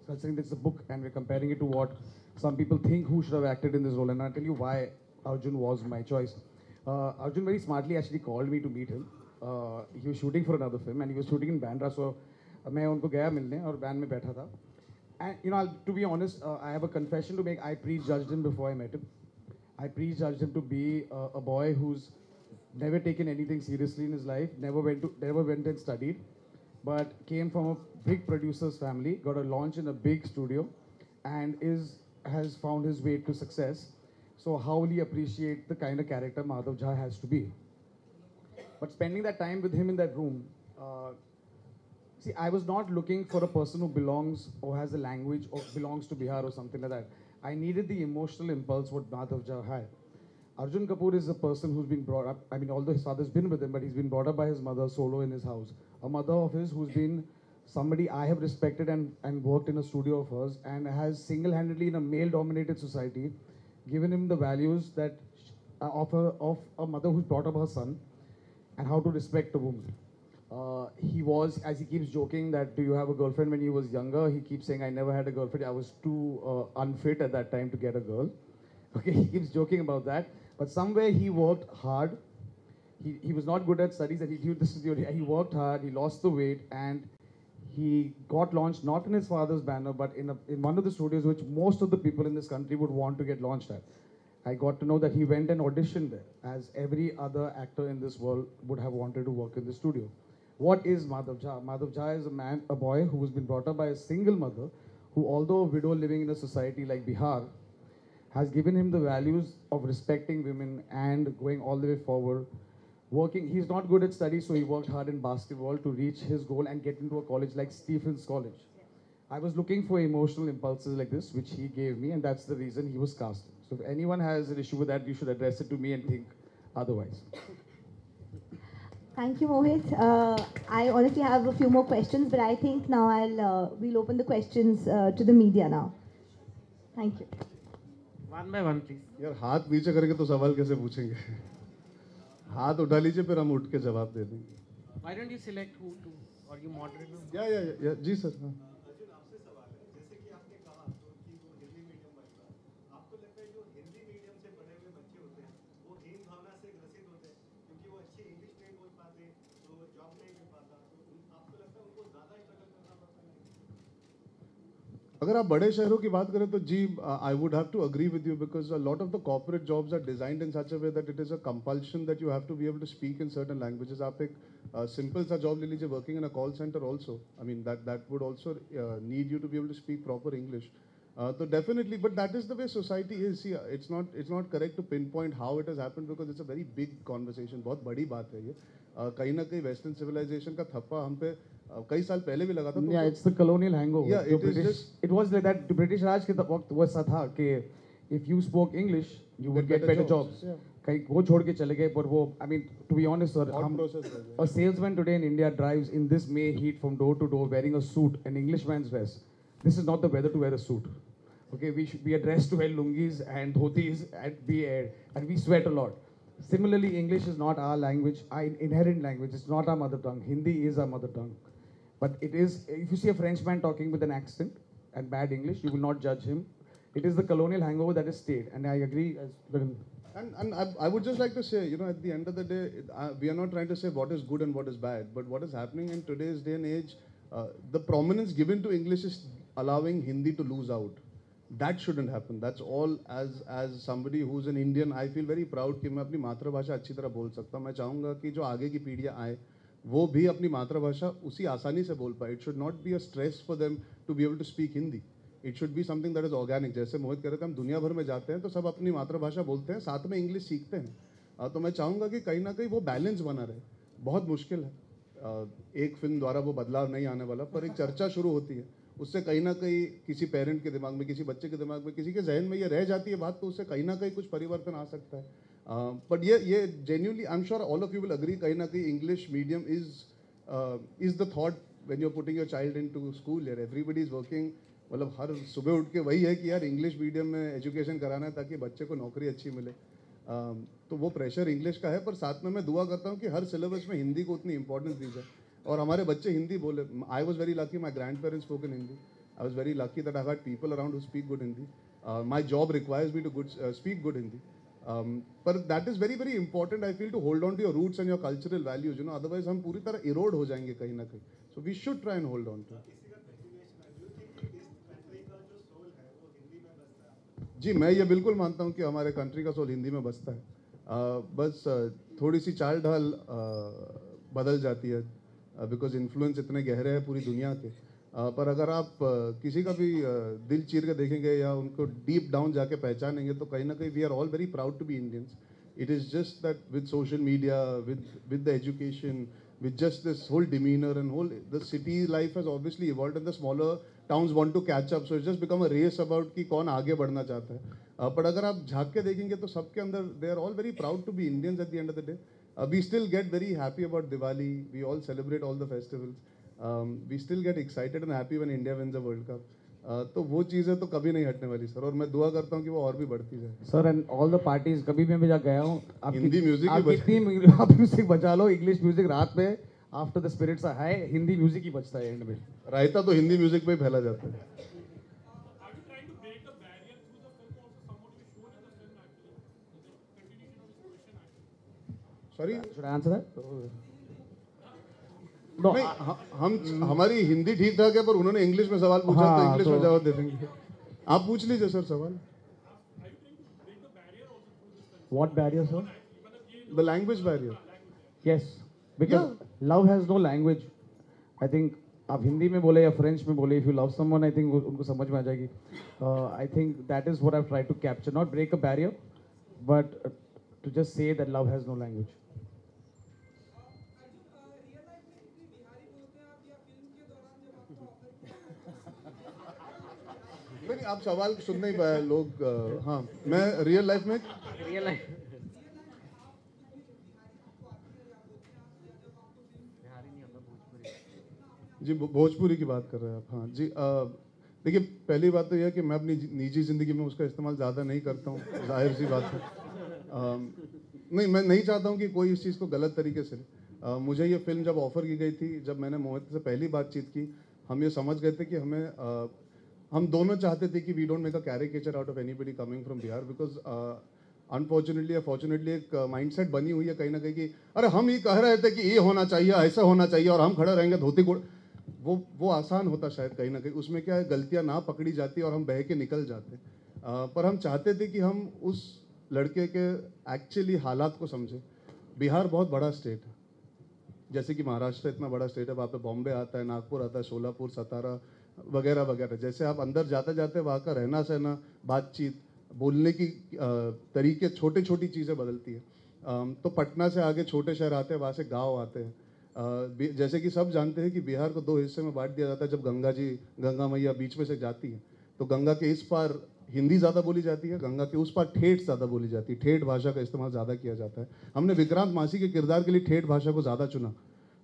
considering this is a book and we're comparing it to what some people think who should have acted in this role, and I'll tell you why Arjun was my choice. Arjun very smartly actually called me to meet him. He was shooting for another film and he was shooting in Bandra, so मैं उनको गया मिलने और van में बैठा था. And to be honest, I have a confession to make. I prejudged him before I met him. I prejudged him to be a boy who's never taken anything seriously in his life, never went and studied, but came from a big producer's family, got a launch in a big studio, and has found his way to success. So how will he appreciate the kind of character Madhav Jha has to be? But spending that time with him in that room, see, I was not looking for a person who belongs or has a language or belongs to Bihar or something like that. I needed the emotional impulse what Madhav Jha had. Arjun Kapoor is a person who's been brought up, I mean, although his father's been with him, but he's been brought up by his mother solo in his house. A mother of his who's been somebody I have respected and worked in a studio of hers, and has single-handedly in a male-dominated society given him the values that of a mother who's brought up her son and how to respect a woman. He was, as he keeps joking that, do you have a girlfriend when he was younger? He keeps saying, I never had a girlfriend. I was too unfit at that time to get a girl. Okay, he keeps joking about that. But somewhere he worked hard. He was not good at studies. And he worked hard, he lost the weight, and he got launched not in his father's banner, but in one of the studios which most of the people in this country would want to get launched at. I got to know that he went and auditioned there, as every other actor in this world would have wanted to work in the studio. What is Madhav Jha? Madhav Jha is a boy who has been brought up by a single mother, who, although a widow living in a society like Bihar, has given him the values of respecting women and going all the way forward. Working, he's not good at studies, so he worked hard in basketball to reach his goal and get into a college like Stephens College. I was looking for emotional impulses like this, which he gave me, and that's the reason he was casted. So if anyone has an issue with that, you should address it to me and think otherwise. Thank you, Mohit. I honestly have a few more questions, but I think now we'll open the questions to the media now. Thank you. One by one, please. यार हाथ नीचे करेंगे तो सवाल कैसे पूछेंगे? हाथ उठा लीजिए फिर हम उठ के जवाब दे देंगे. Why don't you select who to, or you moderate? या जी सर. हाँ. अगर आप बड़े शहरों की बात करें तो जी I would have to agree with you because a lot of the corporate jobs are designed in such a way that it is a compulsion that you have to be able to speak in certain languages. आप एक simple सा job ले लीजिए working in a call centre also. I mean that would also need you to be able to speak proper English. तो definitely, but that is the way society is. It's not correct to pinpoint how it has happened because it's a very big conversation. बहुत बड़ी बात है ये. कहीं ना कहीं western civilization का थप्पा हम पे कई साल पहले भी लगा था. Yeah, it's the colonial hangover. Yeah, it was like that. British Raj के वक्त वैसा था कि if you spoke English, you would get better jobs. कहीं वो छोड़ के चले गए, but वो, I mean, to be honest, sir, a salesman today in India drives in this May heat from door to door wearing a suit, an Englishman's dress. This is not the weather to wear a suit. Okay, we are dressed to wear lungis and dhotis and we sweat a lot. Similarly, English is not our language, our inherent language. It's not our mother tongue. Hindi is our mother tongue. But it is, if you see a Frenchman talking with an accent and bad English, you will not judge him. It is the colonial hangover that has stayed. And I agree. And I would just like to say, you know, at the end of the day, we are not trying to say what is good and what is bad. But what is happening in today's day and age, the prominence given to English is allowing Hindi to lose out. That shouldn't happen. That's all. As somebody who's an Indian, I feel very proud कि मैं अपनी मातृभाषा अच्छी तरह बोल सकता हूँ. मैं चाहूँगा कि जो आगे की पीढ़ियाँ आए वो भी अपनी मातृभाषा उसी आसानी से बोल पाए. It should not be a stress for them to be able to speak Hindi. It should be something that is organic. जैसे मोहित कह रहे थे, हम दुनिया भर में जाते हैं तो सब अपनी मातृभाषा बोलते हैं, साथ में इंग्लिश सीखते हैं. तो मैं चाहूँगा कि कहीं ना कहीं वो बैलेंस बना रहे. बहुत मुश्किल है, एक फिल्म द्वारा वो बदलाव नहीं आने वाला, पर एक चर्चा शुरू होती है. उससे कहीं ना कहीं किसी पेरेंट के दिमाग में, किसी बच्चे के दिमाग में, किसी के जहन में ये रह जाती है बात, तो उससे कहीं ना कहीं कुछ परिवर्तन आ सकता है. बट ये genuinely, I am sure all of you will agree, कहीं ना कहीं English medium is the thought when you are putting your child into school. यार एवरीबडी इज वर्किंग. मतलब हर सुबह उठ के वही है कि यार इंग्लिश मीडियम में एजुकेशन कराना है ताकि बच्चे को नौकरी अच्छी मिले. तो वो प्रेशर इंग्लिश का है, पर साथ में मैं दुआ करता हूँ कि हर सिलेबस में हिंदी को उतनी इंपॉर्टेंस दी जाए और हमारे बच्चे हिंदी बोले. I was very lucky, my grandparents spoke in Hindi. I was very lucky that I had people around who speak good Hindi. My job requires me to speak good Hindi. पर that is very very important, I feel, to hold on to your roots and your cultural values. You know, otherwise हम पूरी तरह erode हो जाएंगे कहीं ना कहीं. So we should try and hold on to. जी, मैं ये बिल्कुल मानता हूँ कि हमारे कंट्री का सोल हिंदी में बसता है. बस थोड़ी सी चाल ढाल बदल जाती है बिकॉज इन्फ्लुएंस इतने गहरे हैं पूरी दुनिया के. पर अगर आप किसी का भी दिल चीर के देखेंगे या उनको डीप डाउन जाके पहचानेंगे तो कहीं ना कहीं we are all very proud to be Indians. It is just that with social media, with the education, with just this whole demeanor and the city life has obviously evolved and the smaller towns want to catch up. So it's just become a race about कि कौन आगे बढ़ना चाहता है. पर अगर आप झाँक के देखेंगे तो सबके अंदर they are all very proud to be Indians at the end of the day. We still get very happy about Diwali. We all celebrate all the festivals. We still get excited and happy when India wins the World Cup. तो वो चीज़ें तो कभी नहीं हटने वाली sir, और मैं दुआ करता हूँ कि वो और भी बढ़ती जाए sir. And all the parties कभी मैं भी जा गया हूँ, हिंदी म्यूजिक आप म्यूजिक बजा लो, इंग्लिश म्यूजिक रात में after the spirits are high, Hindi music ही बजता है एंड में। रायता तो हिंदी म्यूजिक पे ही फैला जाता है। Sorry should I answer that? हम हमारी हिंदी ठीक ठाक है, पर उन्होंने इंग्लिश में सवाल पूछा तो इंग्लिश में जवाब दे देंगे। आप पूछ लीजिए सर सवाल। What barrier, sir? The language barrier. Yes, because love has no language. I think आप हिंदी में बोले या फ्रेंच में बोले, if you love someone, I think उनको समझ में आ जाएगी। I think that is what I've tried to capture, not break a barrier, but to just say that love has no language. नहीं, आप सवाल सुन नहीं पाए लोग। हाँ, मैं रियल लाइफ में जी भोजपुरी की बात कर रहे हैं आप। हाँ जी, देखिए पहली बात तो यह है कि मैं अपनी निजी ज़िंदगी में उसका इस्तेमाल ज़्यादा नहीं करता हूँ, जाहिर सी बात है। नहीं, मैं नहीं चाहता हूँ कि कोई इस चीज़ को गलत तरीके से मुझे ये फिल्म जब ऑफ़र की गई थी, जब मैंने मोहित से पहली बातचीत की, हम ये समझ गए थे कि हम दोनों चाहते थे कि we don't make a caricature out of anybody coming from Bihar, because unfortunately या फॉर्चुनेटली एक माइंडसेट बनी हुई है कहीं ना कहीं कि अरे हम ये कह रहे थे कि ये होना चाहिए, ऐसा होना चाहिए, और हम खड़े रहेंगे धोती कोट। वो आसान होता शायद कहीं ना कहीं, उसमें क्या है गलतियां ना पकड़ी जाती और हम बह के निकल जाते। पर हम चाहते थे कि हम उस लड़के के एक्चुअली हालात को समझें। बिहार बहुत बड़ा स्टेट है, जैसे कि महाराष्ट्र इतना बड़ा स्टेट है, वहाँ पे बॉम्बे आता है, नागपुर आता है, सोलापुर, सतारा वगैरह वगैरह। जैसे आप अंदर जाते जाते वहाँ का रहना सहना, बातचीत, बोलने की तरीके, छोटी छोटी चीज़ें बदलती है। तो पटना से आगे छोटे शहर आते हैं, वहाँ से गांव आते हैं। जैसे कि सब जानते हैं कि बिहार को 2 हिस्से में बांट दिया जाता है। जब गंगा मैया बीच में से जाती है तो गंगा के इस पार हिंदी ज़्यादा बोली जाती है, गंगा के उस पार ठेठ ज़्यादा बोली जाती है, ठेठ भाषा का इस्तेमाल ज़्यादा किया जाता है। हमने विक्रांत मासी के किरदार के लिए ठेठ भाषा को ज़्यादा चुना,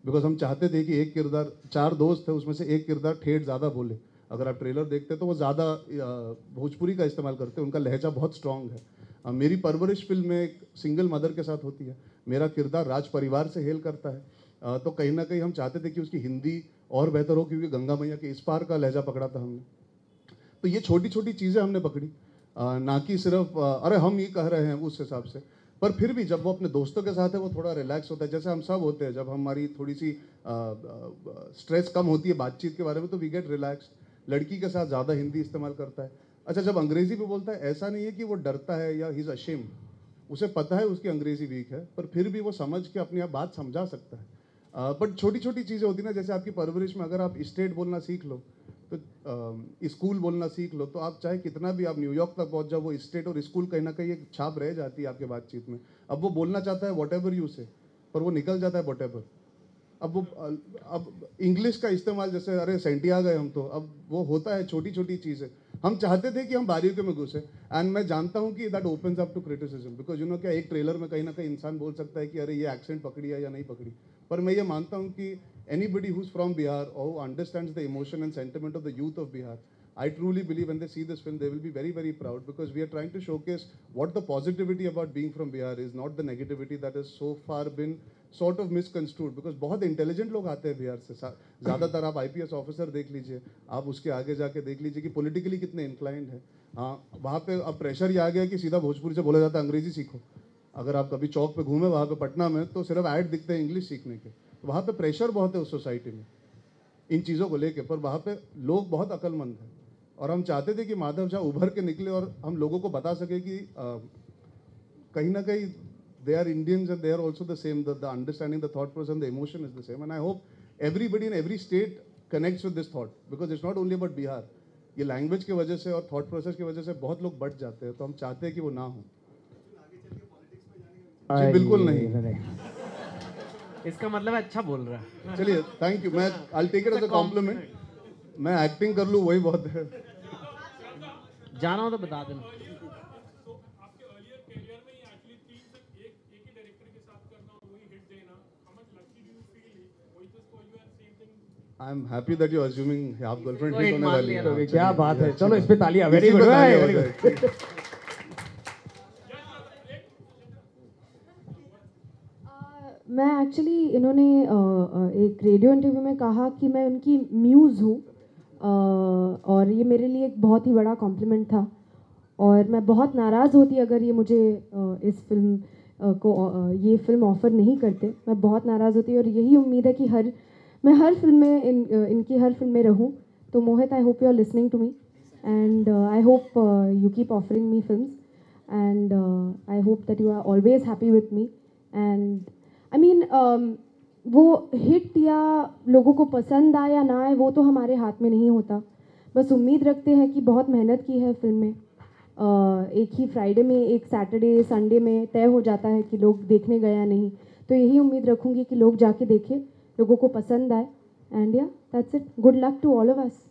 बिकॉज हम चाहते थे कि एक किरदार, 4 दोस्त थे उसमें से एक किरदार ठेठ ज़्यादा बोले। अगर आप ट्रेलर देखते तो वो ज़्यादा भोजपुरी का इस्तेमाल करते हैं, उनका लहजा बहुत स्ट्रॉन्ग है। मेरी परवरिश फिल्म में एक सिंगल मदर के साथ होती है, मेरा किरदार राज परिवार से हेल करता है। तो कहीं ना कहीं हम चाहते थे कि उसकी हिंदी और बेहतर हो, क्योंकि गंगा मैया के इस पार का लहजा पकड़ा था हमने। तो ये छोटी छोटी चीज़ें हमने पकड़ी, ना कि सिर्फ अरे हम ये कह रहे हैं उस हिसाब से। पर फिर भी जब वो अपने दोस्तों के साथ है वो थोड़ा रिलैक्स होता है, जैसे हम सब होते हैं। जब हमारी थोड़ी सी स्ट्रेस कम होती है बातचीत के बारे में तो वी गेट रिलैक्स। लड़की के साथ ज़्यादा हिंदी इस्तेमाल करता है। अच्छा, जब अंग्रेज़ी में बोलता है, ऐसा नहीं है कि वो डरता है या ही इज़ अशेम्ड, उसे पता है उसकी अंग्रेज़ी वीक है, पर फिर भी वो समझ के अपनी आप बात समझा सकता है। बट छोटी छोटी चीज़ें होती ना, जैसे आपकी परवरिश में अगर आप स्टेट बोलना सीख लो, तो स्कूल बोलना सीख लो, तो आप चाहे कितना भी आप न्यूयॉर्क तक पहुंच जाओ, वो स्टेट और स्कूल कहीं ना कहीं एक छाप रह जाती है आपके बातचीत में। अब वो बोलना चाहता है वॉट एवर यू से, पर वो निकल जाता है वॉट एवर। अब इंग्लिश का इस्तेमाल, जैसे अरे सेंटी आ गए हम, तो अब वो होता है छोटी छोटी चीज़ें। हम चाहते थे कि हम बारीकियों में घुसे, एंड मैं जानता हूँ कि that opens up to criticism, because you know क्या, एक ट्रेलर में कहीं ना कहीं इंसान बोल सकता है कि अरे ये एक्सेंट पकड़ी है या नहीं पकड़ी। पर मैं ये मानता हूँ कि anybody who's from Bihar or who understands the emotion and sentiment of the youth of Bihar, I truly believe when they see this film, they will be very, very proud, because we are trying to showcase what the positivity about being from Bihar is, not the negativity that has so far been sort of misconstrued. Because बहुत intelligent लोग आते हैं बिहार से, ज़्यादातर आप IPS officer देख लीजिए, आप उसके आगे जाके देख लीजिए कि पॉलिटिकली कितने इंक्लाइंड है। हाँ, वहाँ पे अब प्रेशर ये आ गया कि सीधा भोजपुरी से बोला जाता है अंग्रेजी सीखो। अगर आप कभी चौक पे घूमे वहाँ पे पटना में, तो सिर्फ ऐड दिखते हैं इंग्लिश सीखने के। वहाँ पे प्रेशर बहुत है उस सोसाइटी में इन चीज़ों को लेके, पर वहाँ पे लोग बहुत अक्लमंद हैं। और हम चाहते थे कि माधव झा उभर के निकले और हम लोगों को बता सके कि कहीं ना कहीं they are Indians and they are also the same, the understanding, the thought process, the emotion is the same. And I hope everybody in every state connects with this thought, because it's not only about Bihar. ये language की वजह से और thought process की वजह से बहुत लोग बट जाते हैं, तो हम चाहते हैं कि वो ना हो। जी बिल्कुल नहीं, इसका मतलब अच्छा बोल रहा है। चलिए थैंक यू, मैं I take it as a compliment. मैं एक्टिंग कर लूँ वही बहुत है। जाना हो तो बता देना। I am happy that you assuming half girlfriend तो हिट एक होने मान वाली लिया है। ना। क्या बात है, चलो इस पे तालियां, वेरी इसी गुड, पे तालियां हो वेरी गुड। जाए। मैं एक्चुअली इन्होंने एक रेडियो इंटरव्यू में कहा कि मैं उनकी म्यूज़ हूँ, और ये मेरे लिए एक बहुत ही बड़ा कॉम्प्लीमेंट था, और मैं बहुत नाराज़ होती अगर ये मुझे इस फिल्म ये फिल्म ऑफ़र नहीं करते। मैं बहुत नाराज़ होती, और यही उम्मीद है कि मैं हर फिल्म में इनकी हर फिल्म में रहूँ। तो Mohit, I hope you are listening to me, and I hope you keep offering me films, and I hope that you are always happy with me. And I mean वो हिट या लोगों को पसंद आए या ना आए, वो तो हमारे हाथ में नहीं होता। बस उम्मीद रखते हैं कि बहुत मेहनत की है फिल्म में। एक ही फ्राइडे में, एक सैटरडे संडे में तय हो जाता है कि लोग देखने गए या नहीं। तो यही उम्मीद रखूँगी कि लोग जाके देखें, लोगों को पसंद आए, एंड या that's it. Good luck to all of us.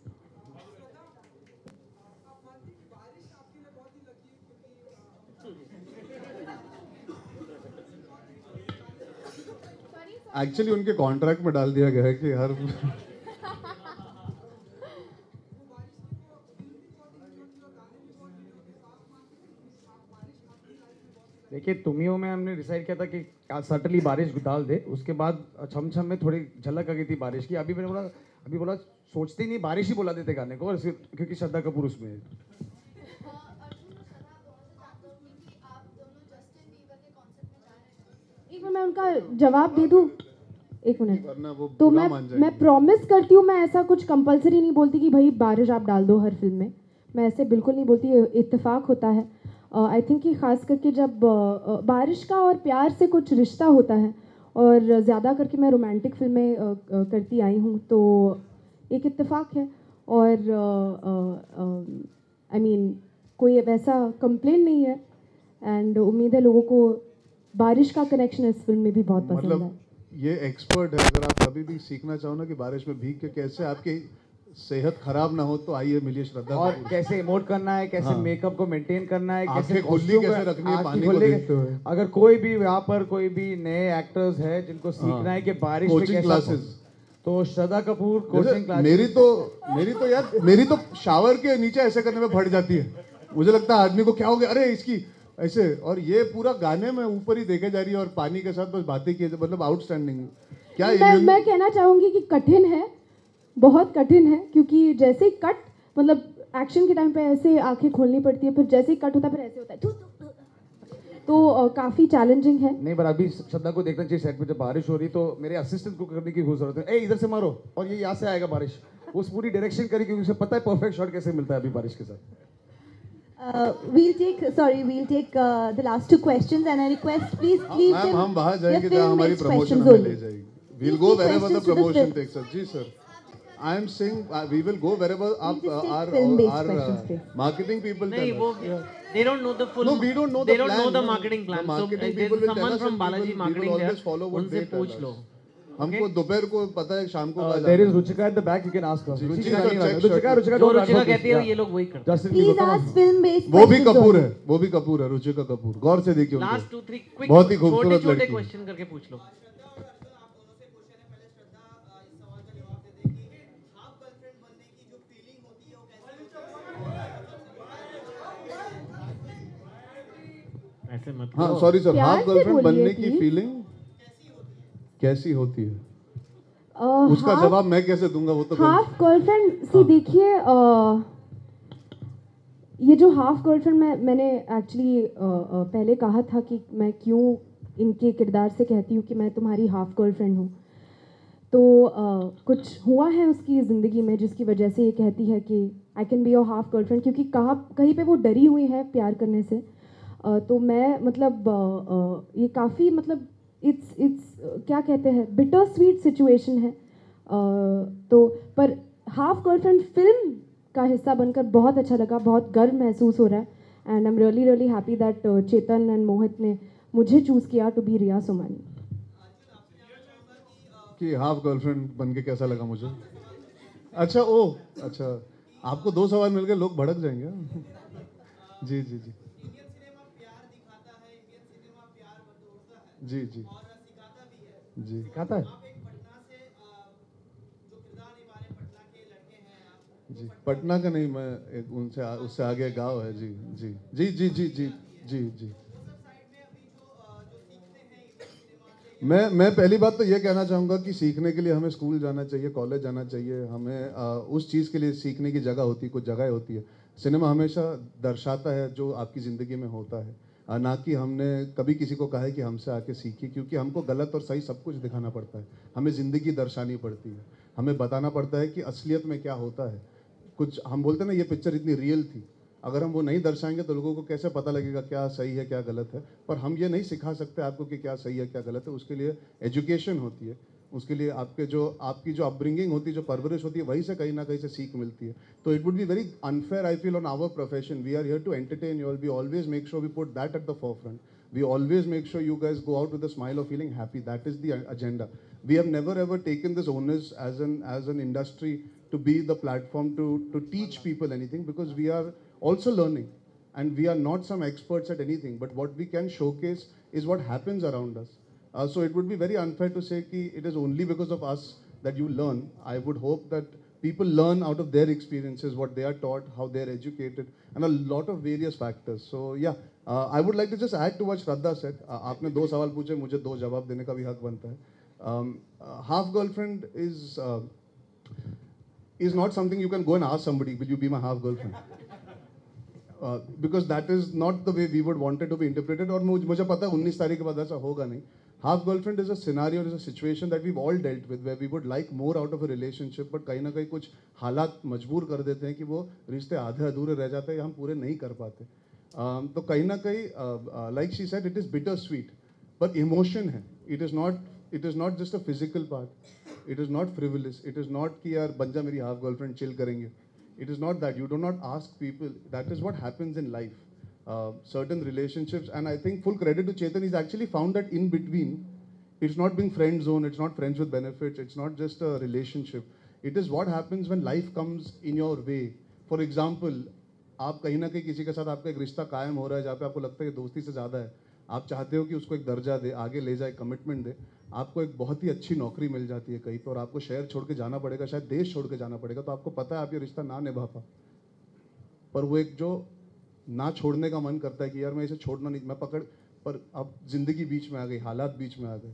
Actually उनके कॉन्ट्रैक्ट में डाल दिया गया है कि हर देखिए, तुमियों में हमने डिसाइड किया था कि सटनली बारिश डाल दे, उसके बाद छम छम में थोड़ी झलक आ गई थी बारिश की। अभी बोला सोचते ही नहीं, बारिश ही बोला देते गाने को, और क्योंकि श्रद्धा कपूर उसमें है। एक मिनट, मैं उनका जवाब दे दूँ, एक मिनट। वरना वो तो बुरा मान जाएंगे। मैं प्रॉमिस करती हूँ, मैं ऐसा कुछ कंपलसरी नहीं बोलती कि भाई बारिश आप डाल दो हर फिल्म में। मैं ऐसे बिल्कुल नहीं बोलती, इत्तेफाक होता है। आई थिंक कि ख़ास करके जब बारिश का और प्यार से कुछ रिश्ता होता है, और ज़्यादा करके मैं रोमांटिक फिल्में करती आई हूँ, तो एक इत्तेफाक है। और आई मीन कोई वैसा कंप्लेन नहीं है, एंड उम्मीद है लोगों को बारिश का कनेक्शन इस फिल्म में भी बहुत पसंद है। मतलब ये एक्सपर्ट है। अगर आप कभी भी सीखना चाहो ना कि बारिश में भीग के कैसे आपकी सेहत खराब ना हो, तो आइए मिलिए श्रद्धा और कपूर। कैसे इमोट करना है, कैसे मेकअप को मेंटेन करना है, कैसे आंखें खुली costume कैसे रखनी है आंखें पानी को खुली- देखते हुए। अगर कोई भी यहाँ पर कोई भी नए एक्टर्स है जिनको सीखना है कि बारिश में कोचिंग कैसा, क्लासेस, तो श्रद्धा कपूर कोचिंग क्लास। मेरी तो शावर के नीचे ऐसे करने में फट जाती है। मुझे लगता है आदमी को क्या हो गया, अरे इसकी ऐसे, और ये पूरा गाने में ऊपर ही देखे जा रही है और पानी के साथ बस बातें की, मतलब आउटस्टैंडिंग। क्या मैं कहना चाहूँगी कि कठिन है, बहुत कठिन है, क्योंकि जैसे ही कट, मतलब एक्शन के टाइम पे ऐसे आंखें खोलनी पड़ती है, फिर जैसे ही कट होता है फिर ऐसे होता है, तो काफ़ी चैलेंजिंग है। नहीं, पर अभी श्रद्धा को देखना चाहिए सेट पे, जब बारिश हो रही तो मेरे असिस्टेंट को करने की जरूरत है, ए इधर से मारो और ये यहाँ से आएगा बारिश, उस पूरी डायरेक्शन करी, क्योंकि उसे पता है परफेक्ट शॉट कैसे मिलता है अभी बारिश के साथ। We'll take the last two questions, and I request please leave ma'am them. हम बाहर their जाएंगे जहाँ हमारी film-based प्रमोशन questions हमें only. ले जाएगी। We'll Please go keep wherever the questions to the promotion film. takes us. जी sir, I am saying we will go wherever We'll just take film-based questions, please. marketing people नहीं, tell वो us. they don't know the full. No, we don't know they the don't plan. know the no. marketing plan. The marketing so people there's will tell someone us from and Balaji we will marketing always there. follow what उनसे they tell पूछ us. लो। हमको दोपहर को पता है, शाम को कहाँ देयर जाना इज है। Ruchika at the back, you can ask her. Ruchika check shirt Ruchika जो रुचिका कहती है ये लोग वही करते हैं। जस्ट Please ask film-based वो भी questions कपूर only. है, वो भी कपूर है, रुचिका कपूर। गौर से देखिए उनको। लास्ट 2-3 क्विक बहुत ही खूबसूरत छोटे-छोटे लड़की। क्वेश्चन करके पूछ लो। ऐसे मत हाँ करो। सॉरी सर, प्यार हाफ से गर्लफ्रेंड बोलिए, बनने की please. फीलिंग कैसी होती है? उसका जवाब मैं कैसे दूंगा, वो तो हाफ गर्लफ्रेंड सी देखिए, ये जो हाफ गर्लफ्रेंड मैंने एक्चुअली पहले कहा था कि मैं क्यों इनके किरदार से कहती हूँ कि मैं तुम्हारी हाफ गर्लफ्रेंड हूँ। तो कुछ हुआ है उसकी ज़िंदगी में जिसकी वजह से ये कहती है कि I can be your half girlfriend, क्योंकि कहीं पे वो डरी हुई है प्यार करने से। तो मैं मतलब ये काफ़ी मतलब इट्स क्या कहते हैं, बिटर स्वीट सिचुएशन है। तो पर हाफ गर्लफ्रेंड फिल्म का हिस्सा बनकर बहुत अच्छा लगा, बहुत गर्व महसूस हो रहा है, and I am really really happy that Chetan and Mohit ने मुझे चूज़ किया टू बी रिया सोमानी। कि हाफ गर्लफ्रेंड बन के कैसा लगा मुझे? अच्छा अच्छा, आपको 2 सवाल मिल गए, लोग भड़क जाएंगे। जी जी जी जी जी जी सिखाता है। जी पटना का नहीं, मैं एक उससे आगे गांव है। जी जी जी जी जी जी जी जी। मैं पहली बात तो ये कहना चाहूँगा कि सीखने के लिए हमें स्कूल जाना चाहिए, कॉलेज जाना चाहिए। हमें उस चीज़ के लिए सीखने की जगह होती है, कुछ जगह होती है। सिनेमा हमेशा दर्शाता है जो आपकी ज़िंदगी में होता है, ना कि हमने कभी किसी को कहा है कि हमसे आके सीखिए, क्योंकि हमको गलत और सही सब कुछ दिखाना पड़ता है। हमें ज़िंदगी दर्शानी पड़ती है, हमें बताना पड़ता है कि असलियत में क्या होता है। कुछ हम बोलते हैं ना ये पिक्चर इतनी रियल थी, अगर हम वो नहीं दर्शाएंगे तो लोगों को कैसे पता लगेगा क्या सही है क्या गलत है। पर हम ये नहीं सिखा सकते आपको कि क्या सही है क्या गलत है। उसके लिए एजुकेशन होती है, उसके लिए आपकी जो अपब्रिंगिंग होती है, जो परवरिश होती है, वहीं से कहीं ना कहीं से सीख मिलती है। तो it would be very unfair I feel on our profession. We are here to entertain you all, we always make sure we put that at the forefront. We always make sure you guys go out with a smile or feeling happy. That is the agenda. We have never ever taken this onus as an industry to be the platform to teach people anything, because we are also learning and we are not some experts at anything. But what we can showcase is what happens around us. So it would be very unfair to say that it is only because of us that you learn. I would hope that people learn out of their experiences, what they are taught, how they are educated, and a lot of various factors. So yeah, I would like to just add to what Shraddha said. आपने 2 सवाल पूछे, मुझे 2 जवाब देने का भी हक बनता है. Half girlfriend is not something you can go and ask somebody, will you be my half girlfriend? Because that is not the way we would want it to be interpreted. और मुझे पता है 19 तारीख के बाद ऐसा होगा नहीं. Half girlfriend is a scenario, is a situation that we've all dealt with, where we would like more out of a relationship, but कहीं ना कहीं कुछ हालात मजबूर कर देते हैं कि वो रिश्ते आधे अधूरे रह जाते हैं या हम पूरे नहीं कर पाते. तो कहीं ना कहीं like she said, it is bitter sweet, but emotion है. It is not just a physical part. It is not frivolous. It is not कि यार बन जा मेरी half girlfriend chill करेंगे. It is not that. You do not ask people. That is what happens in life. Certain relationships, and I think full credit to Chetan, he's actually found that in between, it's not being friend zone, it's not friends with benefits, it's not just a relationship. It is what happens when life comes in your way. For example, आप कहीं ना कहीं किसी के साथ आपका एक रिश्ता कायम हो रहा है जहाँ पे आपको लगता है कि दोस्ती से ज़्यादा है. आप चाहते हो कि उसको एक दर्जा दे, आगे ले जाए, कमिटमेंट दे. आपको एक बहुत ही अच्छी नौकरी मिल जाती है कहीं पर और आपको शहर छोड़ के जाना पड़ेगा, शायद देश छोड़ के जाना पड़ेगा. तो आपको पता है आप ये रिश्ता ना निभा पा, पर वो एक जो ना छोड़ने का मन करता है कि यार मैं इसे छोड़ना नहीं, मैं पकड़, पर अब जिंदगी बीच में आ गई, हालात बीच में आ गए,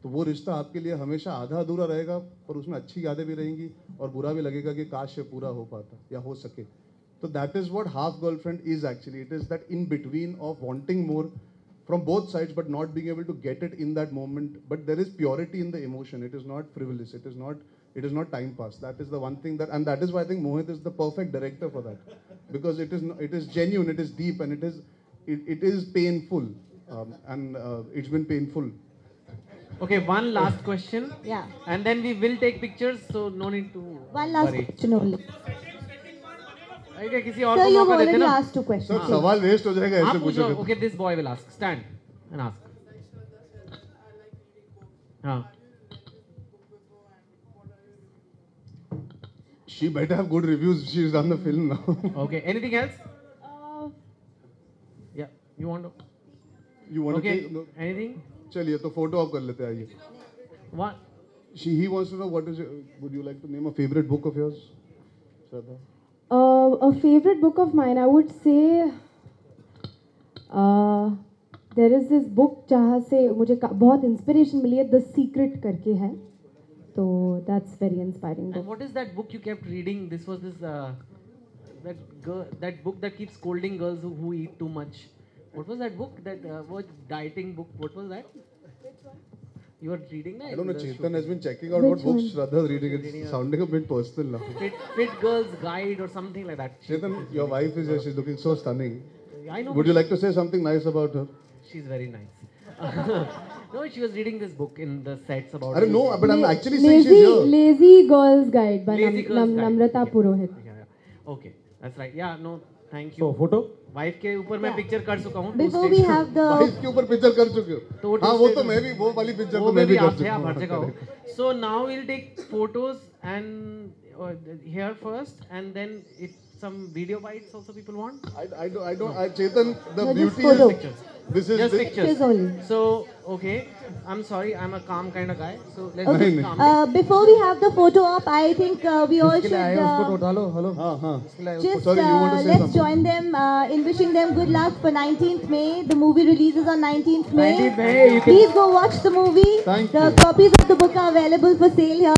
तो वो रिश्ता आपके लिए हमेशा आधा अधूरा रहेगा. पर उसमें अच्छी यादें भी रहेंगी और बुरा भी लगेगा कि काश ये पूरा हो पाता या हो सके. तो that is what half girlfriend is actually. It is that in between of wanting more from both sides but not being able to get it in that moment. But there is purity in the emotion. It is not frivolous. It is not time pass. That is the one thing and that is why I think Mohit is the perfect director for that, because it is genuine, it is deep, and it is painful, and it's been painful. Okay, one last question. Yeah. And then we will take pictures, so no need to One last worry. question only. Okay, किसी और Sir, को you've मौका देते already ना. asked 2 questions. Sir सवाल waste हो जाएगा आप ऐसे पूछो. पूछोगे. Okay, this boy will ask. Stand and ask. हाँ. She better have good reviews. She's done the film now. Okay. Anything else? Yeah. You want to? You want Okay. to? No. Anything? चलिए तो photo of कर लेते हैं. आइए. One. He wants to know what is. Would you like to name a favorite book of yours, Shraddha? A favorite book of mine, I would say there is this book जहाँ से मुझे बहुत inspiration मिली है, The Secret करके है, तो that's very inspiring book. And what is that book you kept reading? This was this that book that keeps scolding girls who eat too much. What was that book? That was dieting book. What was that? You were reading that? I don't know. Chetan has been checking out what books Shraddha is reading. It's sounding a bit personal now. Fit Girls Guide or something like that. Chetan, your wife is here. She's looking so stunning. I know. Would you like to say something nice about her? She's very nice. No, she was reading this book in the sets about. I don't know, but I'm actually saying she's here. Lazy Girls Guide by Lazy Girls Guide. Namrata Purohit. Yeah. Okay, that's right. Yeah, no, thank you. So photo. Wife के ऊपर मैं picture कर चुका हूँ. Before we have the wife के ऊपर picture कर चुके तो हो. हाँ वो तो मैं भी वो वाली पिक्चर तो मैं भी कर चुका हूँ. हर जगह हो. हूँ. So now we'll take photos and here first, and then if some video bites also people want. I don't. Chetan, the No, just beauty photo. is this is Just this, pictures. Pictures only. So okay. I'm sorry, I'm a calm kind of guy. So let's Okay. just calm. Before we have the photo op, I think we all इसके लिए आए उसको should तो उठा लो hello हाँ हाँ just Sorry, you want to say let's something? join them in wishing them good luck for 19th May. The movie releases on 19th May. 19th May, you can- Please go watch the movie. Thank The you. copies of the book are available for sale here.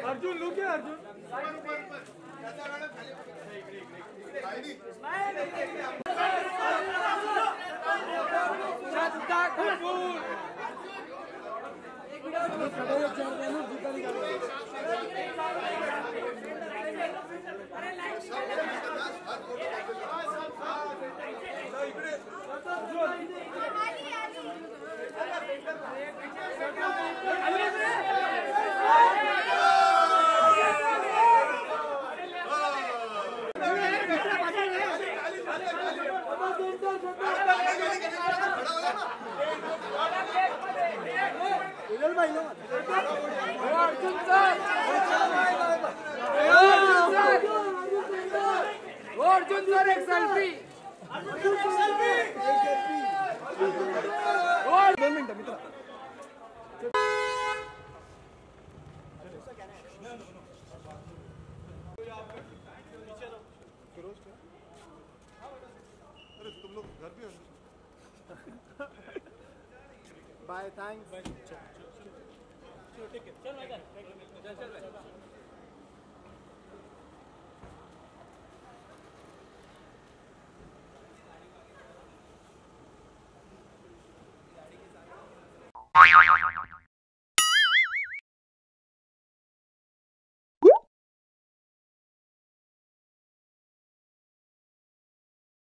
Arjun look है Arjun Arjun sir एक selfie 2 मिनटं मित्र bye thanks